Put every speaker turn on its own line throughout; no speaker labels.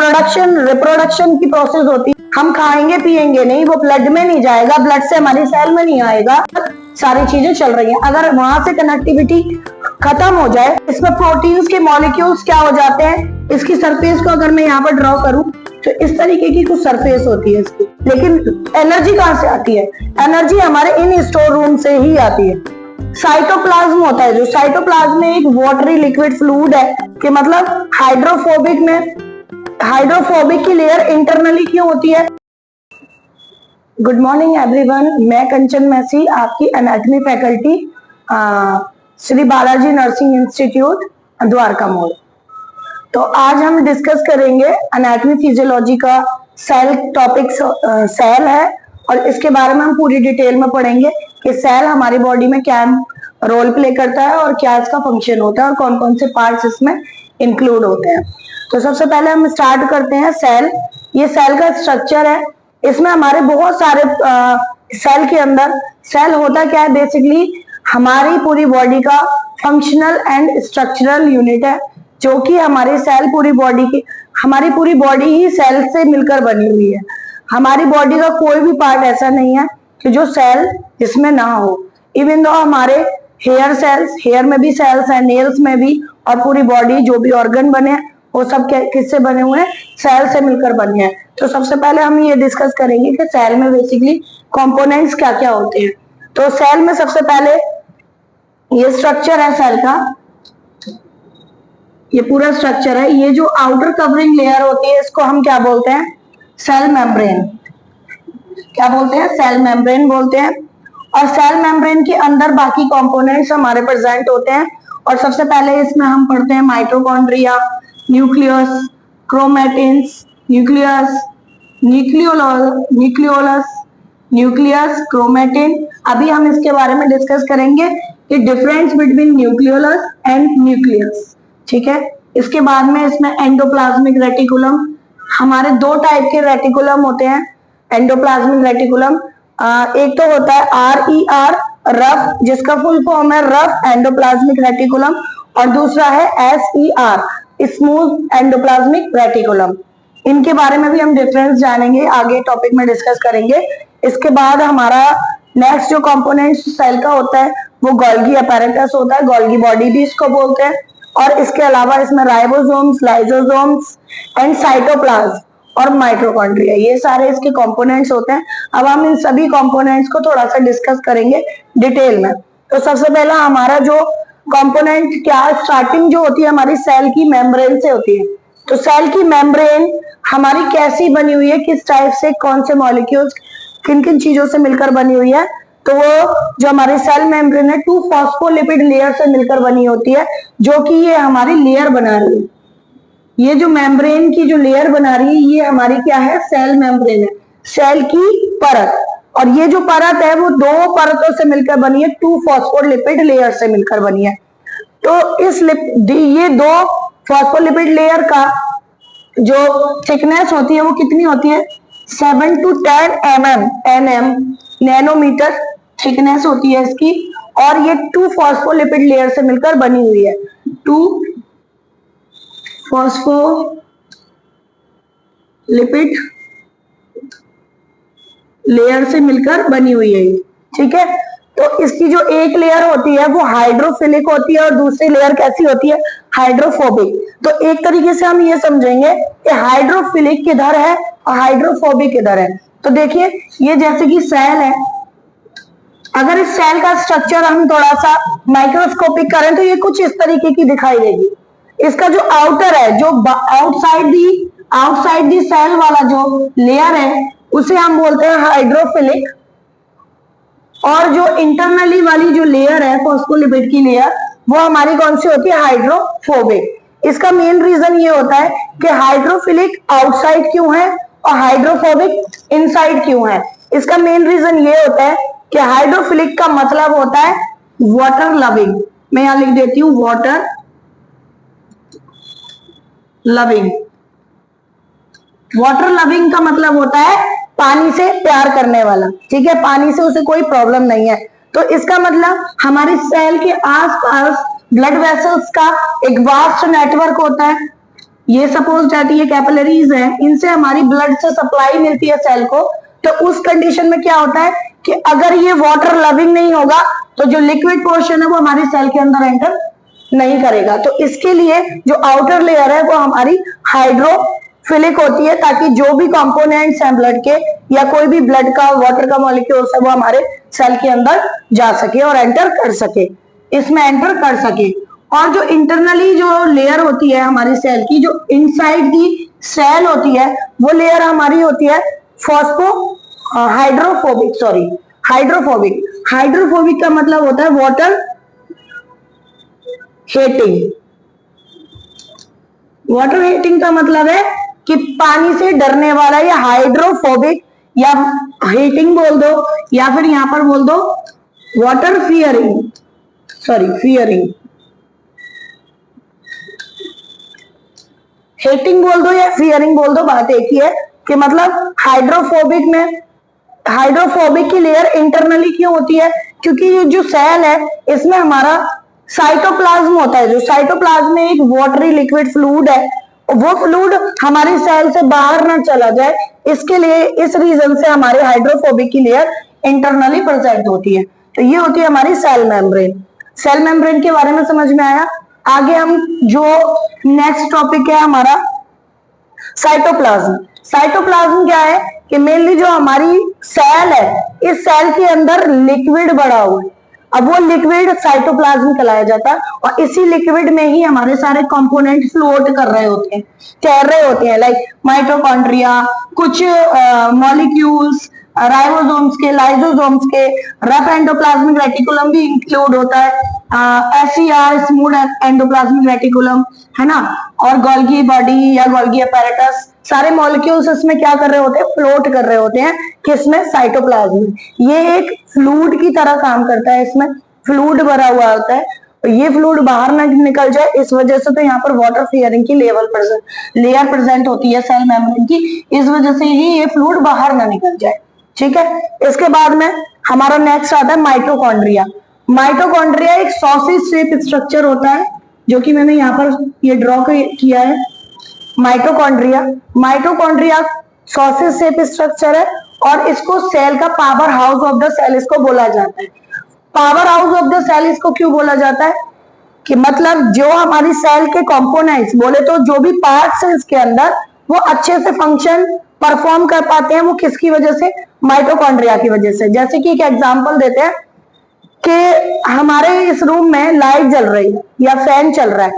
Production reproduction की process होती है। हम खाएंगे पिएंगे नहीं, वो ब्लड में नहीं जाएगा, ब्लड से हमारी सेल में नहीं आएगा, सारी चीजें चल रही हैं। अगर वहां से कनेक्टिविटी खत्म हो जाए, इसमें प्रोटीन्स के मॉलिक्यूल्स क्या हो जाते हैं, इसकी सरफेस को अगर मैं यहाँ पर ड्रॉ करूं तो इस तरीके की कुछ सरफेस होती है इसकी। लेकिन एनर्जी कहाँ से आती है? एनर्जी हमारे इन स्टोर रूम से ही आती है। साइटोप्लाज्म होता है, जो साइटोप्लाज्म में एक वाटरी लिक्विड फ्लूइड है, कि मतलब हाइड्रोफोबिक में हाइड्रोफोबिक की लेयर इंटरनली क्यों होती है? गुड मॉर्निंग एवरीवन, मैं कंचन मैसी, आपकी anatomy faculty, Shri Balaji nursing institute, Dwarka मोड़। तो आज हम डिस्कस करेंगे एनाटॉमी फिजियोलॉजी का सेल टॉपिक। सेल है और इसके बारे में हम पूरी डिटेल में पढ़ेंगे कि सेल हमारी बॉडी में क्या रोल प्ले करता है और क्या इसका फंक्शन होता है और कौन कौन से पार्ट्स इसमें इंक्लूड होते हैं। तो सबसे पहले हम स्टार्ट करते हैं सेल। ये सेल का स्ट्रक्चर है। इसमें हमारे बहुत सारे सेल के अंदर, सेल होता क्या है बेसिकली, हमारी पूरी बॉडी का फंक्शनल एंड स्ट्रक्चरल यूनिट है, जो कि हमारी सेल पूरी बॉडी की, हमारी पूरी बॉडी ही सेल से मिलकर बनी हुई है। हमारी बॉडी का कोई भी पार्ट ऐसा नहीं है कि जो सेल इसमें ना हो। इवन दो हमारे हेयर सेल्स, हेयर में भी सेल्स है, नेल्स में भी, और पूरी बॉडी जो भी ऑर्गन बने हैं वो सब किससे बने हुए हैं? सेल से मिलकर बने हैं। तो सबसे पहले हम ये डिस्कस करेंगे कि सेल में बेसिकली कंपोनेंट्स क्या क्या होते हैं। तो सेल में सबसे पहले ये स्ट्रक्चर है सेल का, ये पूरा स्ट्रक्चर है। ये जो आउटर कवरिंग लेयर होती है इसको हम क्या बोलते हैं? Cell membrane. क्या बोलते हैं? सेल मेम्ब्रेन बोलते हैं। और सेल मेम्ब्रेन के अंदर बाकी कंपोनेंट्स हमारे प्रेजेंट होते हैं। और सबसे पहले इसमें हम पढ़ते हैं mitochondria, nucleus, chromatins, nucleus, nucleus, chromatin. अभी हम इसके बारे में डिस्कस करेंगे कि difference between nucleolus and nucleus, ठीक है। इसके बाद में इसमें एंडोप्लाज्मिक रेटिकुलम, हमारे दो टाइप के रेटिकुलम होते हैं एंडोप्लाज्मिक रेटिकुलम। एक तो होता है RER, रफ, जिसका फुल फॉर्म है रफ एंडोप्लाज्मिक रेटिकुलम, और दूसरा है SER, स्मूथ एंडोप्लाज्मिक रेटिकुलम। इनके बारे में भी हम डिफरेंस जानेंगे, आगे टॉपिक में डिस्कस करेंगे। इसके बाद हमारा नेक्स्ट जो कंपोनेंट सेल का होता है वो गोल्गी अपैरेटस होता है, गोल्गी बॉडी भी इसको बोलते हैं। और इसके अलावा इसमें राइबोसोम्स, लाइसोसोम्स एंड साइटोप्लाज्म और माइटोकॉन्ड्रिया, ये सारे इसके कंपोनेंट्स होते हैं। अब हम इन सभी कंपोनेंट्स को थोड़ा सा डिस्कस करेंगे डिटेल में। तो सबसे पहला हमारा जो कंपोनेंट क्या, स्टार्टिंग जो होती है हमारी सेल की मेम्ब्रेन से होती है। तो सेल की मेम्ब्रेन हमारी कैसी बनी हुई है, किस टाइप से, कौन से मॉलिक्यूल्स, किन किन चीजों से मिलकर बनी हुई है? तो वो जो हमारी सेल मेम्ब्रेन है 2 फॉस्फोलिपिड लेयर से मिलकर बनी होती है, जो कि ये हमारी लेयर बना रही है। ये जो मेम्ब्रेन की जो लेयर बना रही है ये हमारी क्या है? सेल मेम्ब्रेन है, सेल की परत। और ये जो परत है वो 2 परतों से मिलकर बनी है, 2 फॉस्फोलिपिड लेयर से मिलकर बनी है। तो ये 2 फॉस्फोलिपिड लेयर का जो थिकनेस होती है वो कितनी होती है? 7 to 10 nm, नैनोमीटर थिकनेस होती है इसकी। और ये 2 फॉस्फोलिपिड लेयर से मिलकर बनी हुई है, 2 फॉस्फोलिपिड लेयर से मिलकर बनी हुई है, ठीक है। तो इसकी जो एक लेयर होती है वो हाइड्रोफिलिक होती है और दूसरी लेयर कैसी होती है? हाइड्रोफोबिक। तो एक तरीके से हम ये समझेंगे कि हाइड्रोफिलिक किधर है और हाइड्रोफोबिक किधर है। तो देखिए ये जैसे कि सेल है, अगर इस सेल का स्ट्रक्चर हम थोड़ा सा माइक्रोस्कोपिक करें तो ये कुछ इस तरीके की दिखाई देगी। इसका जो आउटर है, जो आउटसाइड दी सेल वाला जो लेयर है उसे हम बोलते हैं हाइड्रोफिलिक। और जो इंटरनली वाली जो लेयर है फॉस्फोलिपिड की लेयर, वो हमारी कौन सी होती है? हाइड्रोफोबिक। इसका मेन रीजन ये होता है कि हाइड्रोफिलिक आउटसाइड क्यों है और हाइड्रोफोबिक इनसाइड क्यों है। इसका मेन रीजन ये होता है कि हाइड्रोफिलिक का मतलब होता है वाटर लविंग। मैं यहां लिख देती हूं वाटर लविंग। वाटर लविंग का मतलब होता है पानी से प्यार करने वाला, ठीक है, पानी से उसे कोई प्रॉब्लम नहीं है। तो इसका मतलब हमारी सेल के आसपास ब्लड वेसल्स का एक वास्ट नेटवर्क होता है, ये सपोज दैट ये कैपिलरीज है, इनसे हमारी ब्लड से सप्लाई मिलती है सेल को। तो उस कंडीशन में क्या होता है कि अगर ये वाटर लविंग नहीं होगा तो जो लिक्विड पोर्शन है वो हमारी सेल के अंदर एंटर नहीं करेगा। तो इसके लिए जो आउटर लेयर है वो हमारी हाइड्रोफिलिक होती है, ताकि जो भी कंपोनेंट्स हैं ब्लड के या कोई भी ब्लड का वाटर का मॉलिक्यूल्स है वो हमारे सेल के अंदर जा सके और एंटर कर सके, इसमें एंटर कर सके। और जो इंटरनली जो लेयर होती है हमारी सेल की, जो इनसाइड दी सेल होती है, वो लेयर हमारी होती है हाइड्रोफोबिक। हाइड्रोफोबिक का मतलब होता है वाटर हेटिंग। वाटर हेटिंग का मतलब है कि पानी से डरने वाला, या हाइड्रोफोबिक, या हेटिंग बोल दो, या फिर यहां पर बोल दो वाटर फियरिंग। हेटिंग बोल दो या फियरिंग बोल दो, बात एक ही है कि मतलब हाइड्रोफोबिक की लेयर इंटरनली क्यों होती है, क्योंकि ये जो सेल है इसमें हमारा साइटोप्लाज्म होता है। जो साइटोप्लाज्म में एक वाटरी लिक्विड फ्लूइड है, वो फ्लूइड हमारी सेल से बाहर ना चला जाए, इसके लिए, इस रीजन से हमारे हाइड्रोफोबिक की लेयर इंटरनली प्रेजेंट होती है। तो ये होती है हमारी सेल मेम्ब्रेन। सेल मेम्ब्रेन के बारे में समझ में आया। आगे हम जो नेक्स्ट टॉपिक है हमारा साइटोप्लाज्म। साइटोप्लाज्म क्या है कि मेनली जो हमारी सेल है, इस सेल के अंदर लिक्विड बड़ा हुआ है। अब वो लिक्विड साइटोप्लाज्म कहलाया जाता है, और इसी लिक्विड में ही हमारे सारे कंपोनेंट फ्लोट कर रहे होते हैं, तैर रहे होते हैं, लाइक माइटोकॉन्ड्रिया, कुछ मॉलिक्यूल्स राइबोसोम्स के, लाइसोसोम्स के, रफ एंडोप्लाज्मिक रेटिकुलम भी इंक्लूड होता है, एसईआर स्मूथ एंडोप्लाज्मिक रेटिकुलम, है ना, और गोल्गी बॉडी या गोल्गी अपैरेटस, सारे मॉलिक्यूल्स इसमें क्या कर रहे होते हैं, फ्लोट कर रहे होते हैं, किसमें, साइटोप्लाज्म। ये एक फ्लूइड की तरह काम करता है, इसमें फ्लूइड भरा हुआ होता है, और ये फ्लूइड बाहर ना निकल जाए, इस वजह से तो यहाँ पर वाटर फियरिंग की लेयर प्रेजेंट होती है सेल मेम्ब्रेन की, इस वजह से ही ये फ्लूइड बाहर ना निकल जाए। ठीक है, इसके बाद में हमारा नेक्स्ट आता है माइटोकॉन्ड्रिया। माइटोकॉन्ड्रिया एक सॉसेज शेप स्ट्रक्चर होता है, जो कि मैंने यहाँ पर ये ड्रॉ किया है। माइटोकॉन्ड्रिया सॉसेज शेप स्ट्रक्चर है, और इसको सेल का power house of the cell इसको बोला जाता है। Power house of the cell इसको क्यों बोला जाता है कि मतलब जो हमारी सेल के कंपोनेंट्स बोले तो जो भी पार्ट्स हैं इसके अंदर, वो अच्छे से फंक्शन परफॉर्म कर पाते हैं, वो किसकी वजह से, माइटोकॉन्ड्रिया की वजह से। जैसे कि एक एग्जांपल देते हैं कि हमारे इस रूम में लाइट जल रही है या फैन चल रहा है,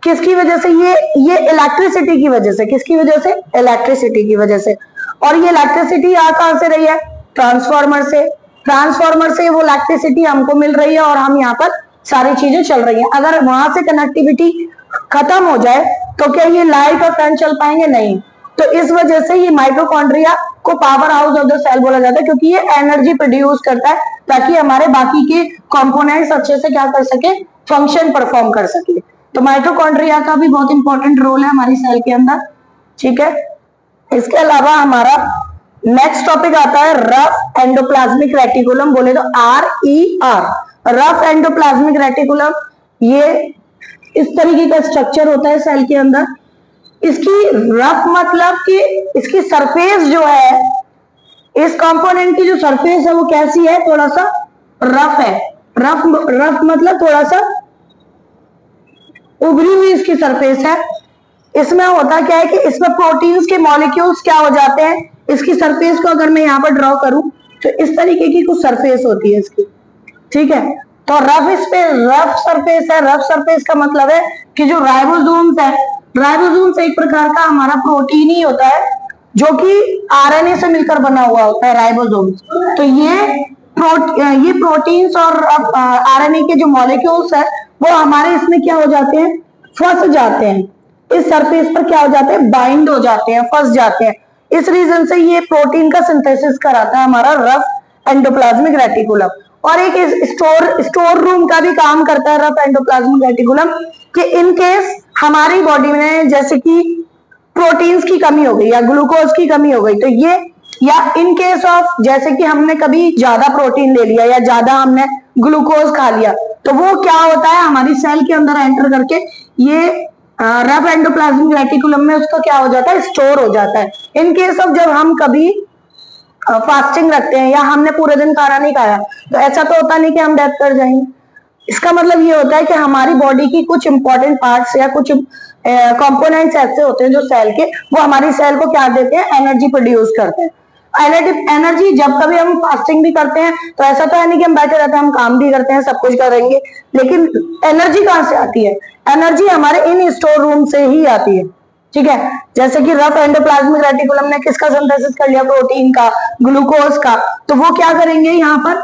किसकी वजह से, ये इलेक्ट्रिसिटी की वजह से। किसकी वजह से, इलेक्ट्रिसिटी की वजह से। और ये इलेक्ट्रिसिटी आ कहां से रही है, ट्रांसफार्मर से। ट्रांसफार्मर से वो इलेक्ट्रिसिटी हमको मिल रही है, और हम यहाँ पर सारी चीजें चल रही हैं। अगर वहां से कनेक्टिविटी खत्म हो जाए तो क्या ये लाइट और फैन चल पाएंगे, नहीं। तो इस वजह से ये माइटोकॉन्ड्रिया को power house of the cell बोला जाता है, क्योंकि ये एनर्जी प्रोड्यूस करता है, ताकि हमारे बाकी के कंपोनेंट्स अच्छे से क्या कर सके, फंक्शन परफॉर्म कर सके। तो माइटोकॉन्ड्रिया का भी बहुत इंपॉर्टेंट रोल है हमारी सेल के अंदर। ठीक है, इसके अलावा हमारा नेक्स्ट टॉपिक आता है रफ एंडोप्लाज्मिक रेटिकुलम, बोले तो RER। रफ एंडोप्लाज्मिक रेटिकुलम ये इस तरीके का स्ट्रक्चर होता है सेल के अंदर। इसकी रफ मतलब कि इसकी सरफेस जो है, इस कंपोनेंट की जो सरफेस है वो कैसी है, थोड़ा सा रफ है। रफ मतलब थोड़ा सा उभरी हुई इसकी सरफेस है। इसमें होता क्या है कि इसमें प्रोटीन्स के मॉलिक्यूल्स क्या हो जाते हैं, इसकी सरफेस को अगर मैं यहाँ पर ड्रॉ करूं तो इस तरीके की कुछ सरफेस होती है इसकी। ठीक है, तो रफ सरफेस है। रफ सरफेस का मतलब है कि जो राइबोसोम्स है, राइबोसोम्स एक प्रकार का हमारा प्रोटीन ही होता है, जो कि आरएनए से मिलकर बना हुआ होता है राइबोसोम्स। तो ये प्रोटीन्स और आरएनए के जो मॉलिक्यूल्स है वो हमारे इसमें क्या हो जाते हैं, फंस जाते हैं, इस सरफेस पर क्या हो जाते हैं, बाइंड हो जाते हैं, फंस जाते हैं। इस रीजन से ये प्रोटीन का सिंथेसिस कराता है हमारा रफ एंडोप्लाज्मिक रेटिकुलम। और एक स्टोर रूम का भी काम करता है रफ एंडोप्लाज्मिक रेटिकुलम, कि इन केस हमारी बॉडी में जैसे कि प्रोटीन्स की कमी हो गई या ग्लूकोज की कमी हो गई, तो ये, या इन केस ऑफ जैसे कि हमने कभी ज्यादा प्रोटीन ले लिया या ज्यादा हमने ग्लूकोज खा लिया, तो वो क्या होता है हमारी सेल के अंदर एंटर करके ये रफ एंडोप्लाज्मिक रेटिकुलम में उसका क्या हो जाता है, स्टोर हो जाता है। इन केस ऑफ जब हम कभी फास्टिंग रखते हैं या हमने पूरे दिन खाना नहीं खाया, तो ऐसा तो होता नहीं कि हम डेथ कर जाएंगे। इसका मतलब ये होता है कि हमारी बॉडी की कुछ इंपॉर्टेंट पार्ट्स या कुछ कंपोनेंट्स ऐसे होते हैं जो सेल के, वो हमारी सेल को क्या देते हैं, एनर्जी प्रोड्यूस करते हैं। एनर्जी जब कभी हम फास्टिंग भी करते हैं तो ऐसा तो है नहीं कि हम बैठे रहते हैं, हम काम भी करते हैं, सब कुछ करेंगे, लेकिन एनर्जी कहाँ से आती है, एनर्जी हमारे इन स्टोर रूम से ही आती है। ठीक है, जैसे कि रफ एंडोप्लाज्मिक रेटिकुलम ने किसका सिंथेसिस कर लिया, प्रोटीन का, ग्लूकोज का, तो वो क्या करेंगे यहाँ पर,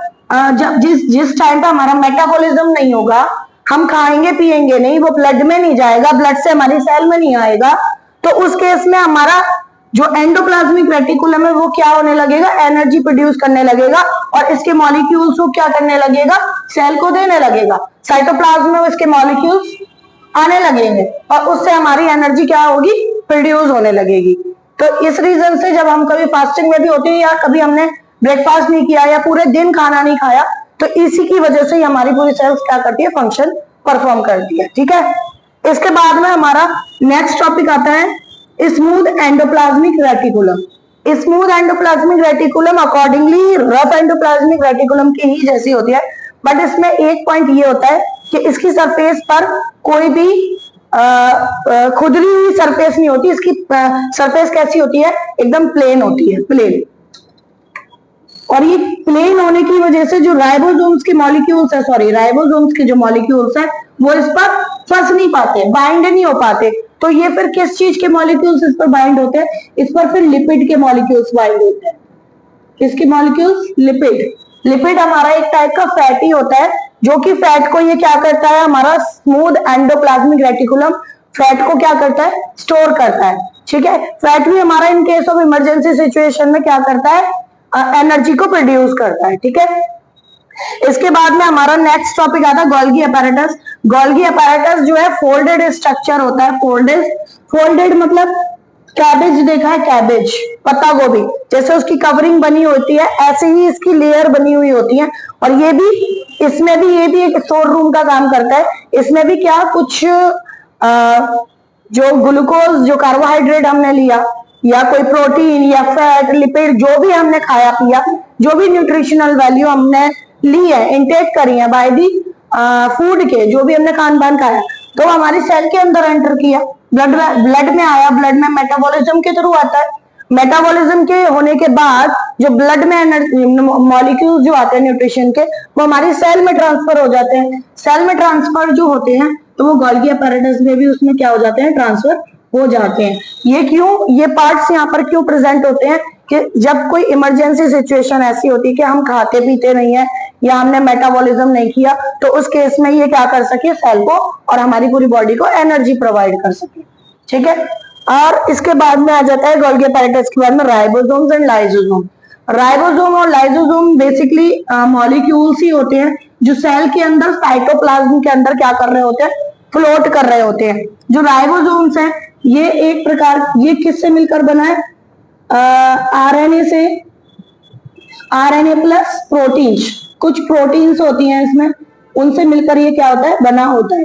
जब जिस जिस टाइम पे हमारा मेटाबॉलिज्म नहीं होगा, हम खाएंगे पिएंगे नहीं, वो ब्लड में नहीं जाएगा, ब्लड से हमारी सेल में नहीं आएगा, तो उस केस में हमारा जो एंडोप्लाज्मिक रेटिकुलम है वो क्या होने लगेगा, एनर्जी प्रोड्यूस करने लगेगा, और इसके मॉलिक्यूल्स को क्या करने लगेगा, सेल को देने लगेगा। साइटोप्लाज्म में इसके मॉलिक्यूल्स आने लगेंगे और उससे हमारी एनर्जी क्या होगी, प्रोड्यूस होने लगेगी। तो इस रीजन से जब हम कभी फास्टिंग में भी होते हैं या कभी हमने ब्रेकफास्ट नहीं किया या पूरे दिन खाना नहीं खाया, तो इसी की वजह से हमारी पूरी सेल्स क्या करती है, फंक्शन परफॉर्म करती है। ठीक है, इसके बाद में हमारा नेक्स्ट टॉपिक आता है smooth endoplasmic reticulum. Smooth endoplasmic reticulum accordingly rough endoplasmic reticulum की ही जैसी होती है, बट इसमें एक पॉइंट ये होता है कि इसकी सरफेस पर कोई भी खुदरी हुई सरफेस नहीं होती। इसकी सरफेस कैसी होती है, एकदम प्लेन होती है, प्लेन। और ये प्लेन होने की वजह से जो राइबोसोम्स के मॉलिक्यूल्स है, सॉरी राइबोसोम्स के जो मॉलिक्यूल्स है वो इस पर फंस नहीं पाते, बाइंड नहीं हो पाते। तो ये फिर किस चीज के मॉलिक्यूल्स इस पर बाइंड होते हैं, इस पर फिर लिपिड के मॉलिक्यूल्स बाइंड होते हैं। किसके मॉलिक्यूल्स, लिपिड। लिपिड हमारा एक टाइप का फैट ही होता है, जो कि फैट को ये क्या करता है, हमारा स्मूथ एंडोप्लाज्मिक रेटिकुलम फैट को क्या करता है, स्टोर करता है। ठीक है, फैट भी हमारा in case of emergency situation में क्या करता है, एनर्जी को प्रोड्यूस करता है। ठीक है, इसके बाद में हमारा नेक्स्ट टॉपिक आता है गोल्गी अपैरेटस। गोल्गी अपैरेटस जो है फोल्डेड स्ट्रक्चर होता है, फोल्डेड मतलब कैबेज देखा है, कैबेज पत्ता गोभी, जैसे उसकी कवरिंग बनी होती है ऐसे ही इसकी लेयर बनी हुई होती है। और ये भी, इसमें भी ये भी एक स्टोर रूम का काम करता है। इसमें भी क्या कुछ जो ग्लूकोज, जो कार्बोहाइड्रेट हमने लिया, या कोई प्रोटीन या फैट, लिपिड, जो भी हमने खाया पिया, जो भी न्यूट्रिशनल वैल्यू हमने ली है, इंटेक करी है बाय दी फूड के, जो भी हमने खान पान खाया, तो हमारी सेल के अंदर एंटर किया, ब्लड में आया, ब्लड में मेटाबॉलिज्म के थ्रू आता है। मेटाबॉलिज्म के होने के बाद जो ब्लड में मॉलिक्यूल्स जो आते हैं न्यूट्रिशन के, वो हमारी सेल में ट्रांसफर हो जाते हैं। सेल में ट्रांसफर जो होते हैं तो वो गोल्गी अपैरेटस में भी उसमें क्या हो जाते हैं, ट्रांसफर हो जाते हैं। ये क्यों, ये पार्ट्स यहाँ पर क्यों प्रेजेंट होते हैं, कि जब कोई इमरजेंसी सिचुएशन ऐसी होती है कि हम खाते पीते नहीं है या हमने मेटाबॉलिज्म नहीं किया, तो उस केस में ये क्या कर सके, सेल को और हमारी पूरी बॉडी को एनर्जी प्रोवाइड कर सके। ठीक है, और इसके बाद में आ जाता है गोल्गी अपैरेटस के बाद में राइबोसोम्स एंड लाइसोसोम। राइबोसोम और लाइसोसोम बेसिकली मॉलिक्यूल्स ही होते हैं जो सेल के अंदर साइटोप्लाज्म के अंदर क्या कर रहे होते हैं, फ्लोट कर रहे होते हैं। जो राइबोसोम्स हैं ये एक प्रकार, ये किससे मिलकर बना है, आरएनए से, आरएनए प्लस प्रोटीन्स, कुछ प्रोटीन्स होती हैं इसमें, उनसे मिलकर ये क्या होता है, बना होता है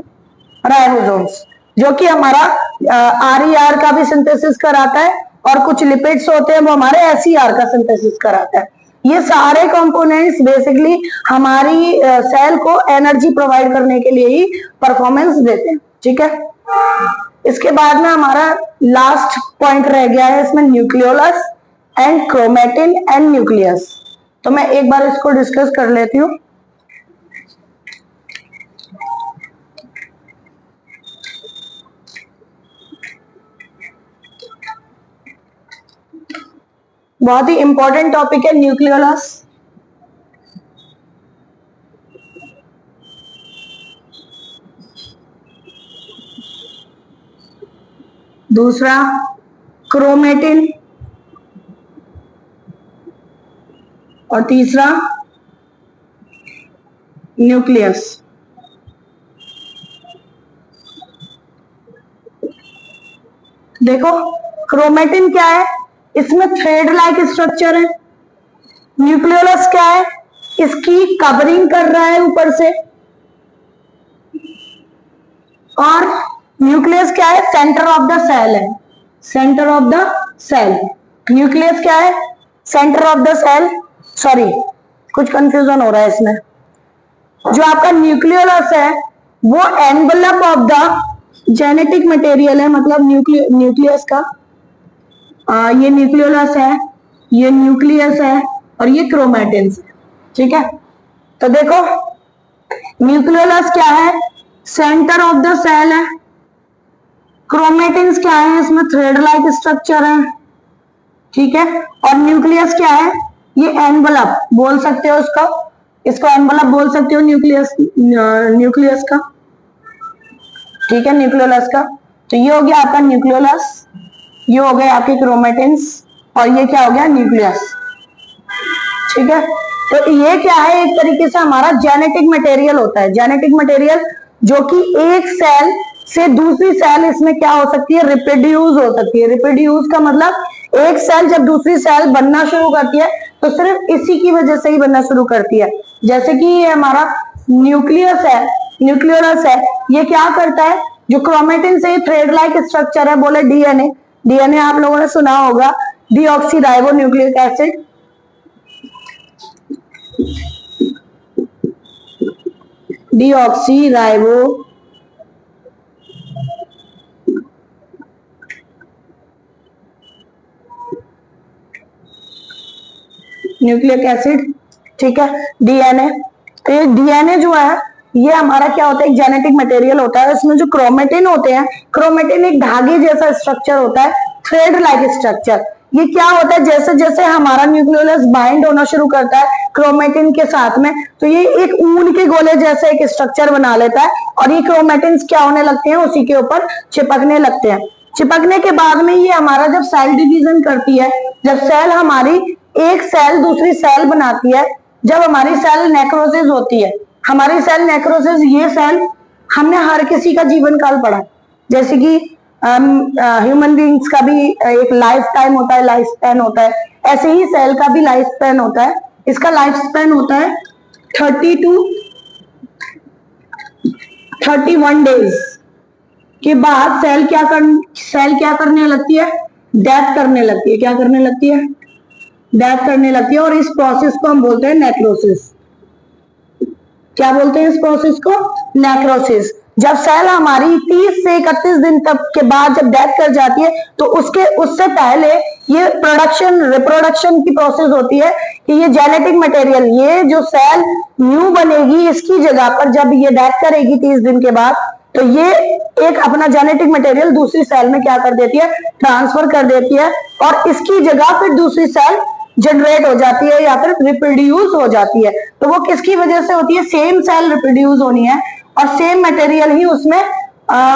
राइबोसोम्स, जो कि हमारा आरईआर का भी सिंथेसिस कराता है, और कुछ लिपिड्स होते हैं वो हमारे एसईआर का सिंथेसिस कराता है। ये सारे कंपोनेंट्स बेसिकली हमारी सेल को एनर्जी प्रोवाइड करने के लिए ही परफॉर्मेंस देते हैं। ठीक है, इसके बाद में हमारा लास्ट पॉइंट रह गया है इसमें, nucleolus and chromatin and nucleus. तो मैं एक बार इसको डिस्कस कर लेती हूँ। बहुत ही इंपॉर्टेंट टॉपिक है न्यूक्लियोलस। दूसरा क्रोमेटिन, और तीसरा न्यूक्लियस। देखो क्रोमेटिन क्या है, इसमें थ्रेड लाइक स्ट्रक्चर है। न्यूक्लियोलस क्या है, इसकी कवरिंग कर रहा है ऊपर से, और न्यूक्लियस क्या है? सेंटर ऑफ द सेल है, centre of the cell. Nucleus क्या है? Centre of the cell. Sorry, कुछ कंफ्यूजन हो रहा है इसमें। जो आपका न्यूक्लियोलस है वो envelope of the genetic material है, मतलब न्यूक्लियस का ये न्यूक्लियोलस है, ये न्यूक्लियस है और ये क्रोमैटिन्स है। ठीक है, तो देखो न्यूक्लियोलस क्या है? सेंटर ऑफ द सेल है। क्रोमैटिन्स क्या है? इसमें थ्रेड लाइक स्ट्रक्चर है। ठीक है, और न्यूक्लियस क्या है? ये एनवलप बोल सकते हो इसको, इसको एनवलप बोल सकते हो न्यूक्लियस, न्यूक्लियस का। ठीक है, न्यूक्लियोलस का। तो ये हो गया आपका न्यूक्लियोलस, ये हो गए आपके क्रोमैटिन्स और ये क्या हो गया? न्यूक्लियस। ठीक है, तो ये क्या है? एक तरीके से हमारा जेनेटिक मटेरियल होता है। जेनेटिक मटेरियल जो कि एक सेल से दूसरी सेल इसमें क्या हो सकती है? रिप्रोड्यूस हो सकती है। रिप्रोड्यूस का मतलब एक सेल जब दूसरी सेल बनना शुरू करती है तो सिर्फ इसी की वजह से ही बनना शुरू करती है। जैसे कि ये हमारा न्यूक्लियस है, न्यूक्लियोलस है, ये क्या करता है? जो क्रोमैटिन से थ्रेड लाइक स्ट्रक्चर है, बोले डीएनए। डीएनए आप लोगों ने सुना होगा, deoxy nucleic acid. Deoxy nucleic acid. ठीक है, डीएनए। तो ये डीएनए जो है ये हमारा क्या होता है? एक जेनेटिक मटेरियल होता है। इसमें जो क्रोमेटिन होते हैं, क्रोमेटिन एक धागे जैसा स्ट्रक्चर होता है, थ्रेड लाइक स्ट्रक्चर। ये क्या होता है? जैसे जैसे हमारा न्यूक्लियोलस बाइंड होना शुरू करता है क्रोमेटिन के साथ में, तो ये एक ऊन के गोले जैसे एक स्ट्रक्चर बना लेता है और ये क्रोमेटिन क्या होने लगते हैं? उसी के ऊपर चिपकने लगते हैं। चिपकने के बाद में ये हमारा जब सेल डिवीजन करती है, जब सेल हमारी एक सेल दूसरी सेल बनाती है, जब हमारी सेल नेक्रोसिस होती है, हमारी सेल नेक्रोसिस, ये सेल हमने हर किसी का जीवन काल पढ़ा, जैसे कि ह्यूमन बींग्स का भी एक लाइफ टाइम होता है, लाइफ स्पैन होता है, ऐसे ही सेल का भी लाइफ स्पैन होता है। इसका लाइफ स्पैन होता है 30 to 31 डेज के बाद सेल क्या करने लगती है? डेथ करने लगती है। क्या करने लगती है? डेथ करने लगती है। और इस प्रोसेस को हम बोलते हैं नेक्रोसिस। क्या बोलते हैं इस प्रोसेस को? नेक्रोसिस। जब सेल हमारी 30 से 31 दिन तक के बाद जब डेथ कर जाती है तो उससे पहले ये रिप्रोडक्शन की प्रोसेस होती है कि ये जेनेटिक मटेरियल, ये जो सेल न्यू बनेगी, इसकी जगह पर जब ये डेथ करेगी 30 दिन के बाद, तो ये एक अपना जेनेटिक मटेरियल दूसरी सेल में क्या कर देती है? ट्रांसफर कर देती है और इसकी जगह फिर दूसरी सेल जनरेट हो जाती है या फिर रिप्रोड्यूस हो जाती है। तो वो किसकी वजह से होती है? सेम सेल रिप्रोड्यूस होनी है और सेम मटेरियल ही उसमें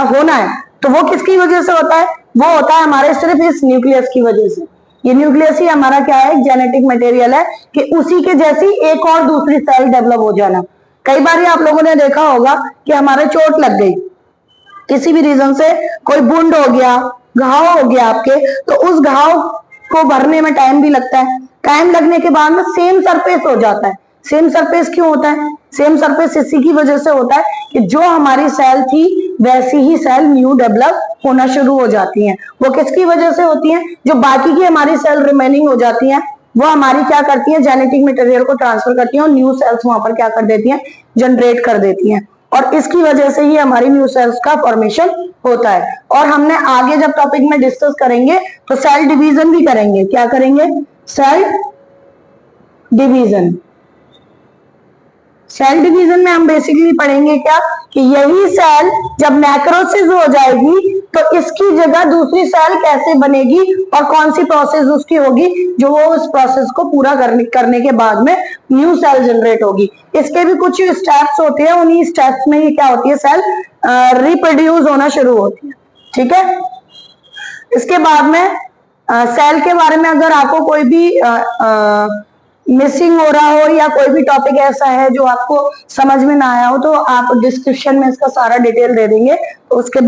होना है। तो वो किसकी वजह से होता है? वो होता है हमारे सिर्फ इस न्यूक्लियस की वजह से। ये न्यूक्लियस ही हमारा क्या है? जेनेटिक मटेरियल है कि उसी के जैसी एक और दूसरी सेल डेवलप हो जाना। कई बार आप लोगों ने देखा होगा कि हमारे चोट लग गई, किसी भी रीजन से कोई वुंड हो गया, घाव हो गया आपके, तो उस घाव को भरने में टाइम भी लगता है। टाइम लगने के बाद में सेम सरफेस हो जाता है। सेम सरफेस क्यों होता है? सेम सरफेस इसी की वजह से होता है कि जो हमारी सेल थी वैसी ही सेल न्यू डेवलप होना शुरू हो जाती हैं। वो किसकी वजह से होती हैं? जो बाकी की हमारी सेल रिमेनिंग हो जाती हैं वो हमारी क्या करती है? जेनेटिक मटेरियल को ट्रांसफर करती हैं और न्यू सेल्स वहां पर क्या कर देती हैं? जनरेट कर देती हैं। और इसकी वजह से ही हमारी न्यू सेल्स का फॉर्मेशन होता है। और हमने आगे जब टॉपिक में डिस्कस करेंगे तो सेल डिवीजन भी करेंगे। क्या करेंगे? Cell division. सेल डिवीजन में हम बेसिकली पढ़ेंगे क्या कि यही सेल जब मैक्रोसिस हो जाएगी तो इसकी जगह दूसरी सेल कैसे बनेगी और कौन सी प्रोसेस उसकी होगी जो वो उस प्रोसेस को पूरा करने के बाद में न्यू सेल जनरेट होगी। इसके भी कुछ स्टेप्स होते हैं, उन्हीं स्टेप्स में ही क्या होती है? सेल रिप्रोड्यूस होना शुरू होती है। ठीक है, इसके बाद में सेल के बारे में अगर आपको कोई भी मिसिंग हो रहा हो या कोई भी टॉपिक ऐसा है जो आपको समझ में ना आया हो तो आप डिस्क्रिप्शन में इसका सारा डिटेल दे देंगे। तो उसके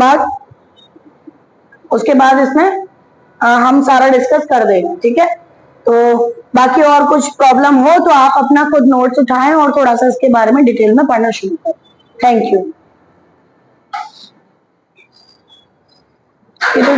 बाद इसमें हम सारा डिस्कस कर देंगे। ठीक है, तो बाकी और कुछ प्रॉब्लम हो तो आप अपना खुद नोट्स उठाएं और थोड़ा सा इसके बारे में डिटेल में पढ़ना शुरू करें। Thank you. ये तो